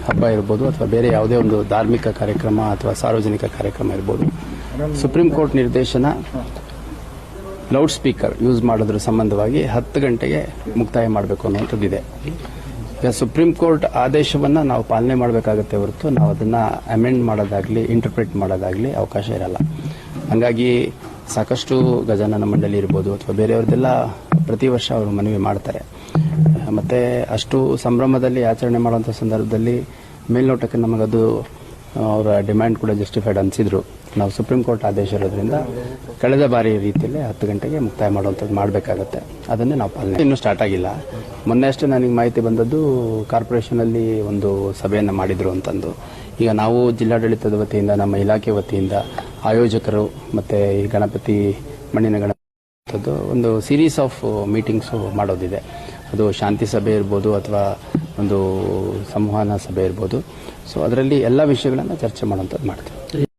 ಹಬ್ಬ ಇರ್ಬೋದು ಅಥವಾ ಬೇರೆ ಯಾವುದೇ ಒಂದು ಧಾರ್ಮಿಕ ಕಾರ್ಯಕ್ರಮ ಅಥವಾ ಸಾರ್ವಜನಿಕ ಕಾರ್ಯಕ್ರಮ ಇರ್ಬೋದು, ಸುಪ್ರೀಂ ಕೋರ್ಟ್ ನಿರ್ದೇಶನ ಲೌಡ್ ಸ್ಪೀಕರ್ ಯೂಸ್ ಮಾಡೋದ್ರ ಸಂಬಂಧವಾಗಿ 10 ಗಂಟೆಗೆ ಮುಕ್ತಾಯ ಮಾಡಬೇಕು ಅನ್ನುವಂಥದ್ದಿದೆ. ಈಗ ಸುಪ್ರೀಂ ಕೋರ್ಟ್ ಆದೇಶವನ್ನು ನಾವು ಪಾಲನೆ ಮಾಡಬೇಕಾಗತ್ತೆ ಹೊರತು ನಾವು ಅದನ್ನು ಅಮೆಂಡ್ ಮಾಡೋದಾಗಲಿ ಇಂಟರ್ಪ್ರಿಟ್ ಮಾಡೋದಾಗಲಿ ಅವಕಾಶ ಇರಲ್ಲ. ಹಾಗಾಗಿ ಸಾಕಷ್ಟು ಗಜಾನನ ಮಂಡಳಿ ಇರ್ಬೋದು ಅಥವಾ ಬೇರೆಯವ್ರದ್ದೆಲ್ಲ ಪ್ರತಿ ವರ್ಷ ಅವರು ಮನವಿ ಮಾಡ್ತಾರೆ. ಮತ್ತು ಅಷ್ಟು ಸಂಭ್ರಮದಲ್ಲಿ ಆಚರಣೆ ಮಾಡುವಂಥ ಸಂದರ್ಭದಲ್ಲಿ ಮೇಲ್ನೋಟಕ್ಕೆ ನಮಗದು ಅವರ ಡಿಮ್ಯಾಂಡ್ ಕೂಡ ಜಸ್ಟಿಫೈಡ್ ಅನಿಸಿದ್ರು. ನಾವು ಸುಪ್ರೀಂ ಕೋರ್ಟ್ ಆದೇಶ ಇರೋದ್ರಿಂದ ಕಳೆದ ಬಾರಿ ರೀತಿಯಲ್ಲಿ 10 ಗಂಟೆಗೆ ಮುಕ್ತಾಯ ಮಾಡುವಂಥದ್ದು ಮಾಡಬೇಕಾಗತ್ತೆ. ಅದನ್ನೇ ನಾವು ಪಾಲನೆ ಇನ್ನೂ ಸ್ಟಾರ್ಟ್ ಆಗಿಲ್ಲ. ಮೊನ್ನೆ ಅಷ್ಟೇ ನನಗೆ ಮಾಹಿತಿ ಬಂದದ್ದು ಕಾರ್ಪೊರೇಷನಲ್ಲಿ ಒಂದು ಸಭೆಯನ್ನು ಮಾಡಿದ್ರು ಅಂತಂದು. ಈಗ ನಾವು ಜಿಲ್ಲಾಡಳಿತದ ವತಿಯಿಂದ ನಮ್ಮ ಇಲಾಖೆ ವತಿಯಿಂದ ಆಯೋಜಕರು ಮತ್ತು ಈ ಗಣಪತಿ ಮಣ್ಣಿನ ಗಣಪತಿ ಒಂದು ಸೀರೀಸ್ ಆಫ್ ಮೀಟಿಂಗ್ಸು ಮಾಡೋದಿದೆ. ಅದು ಶಾಂತಿ ಸಭೆ ಇರ್ಬೋದು ಅಥವಾ ಒಂದು ಸಂವಹನ ಸಭೆ ಇರ್ಬೋದು. ಸೊ ಅದರಲ್ಲಿ ಎಲ್ಲ ವಿಷಯಗಳನ್ನು ಚರ್ಚೆ ಮಾಡುವಂಥದ್ದು ಮಾಡ್ತೀವಿ.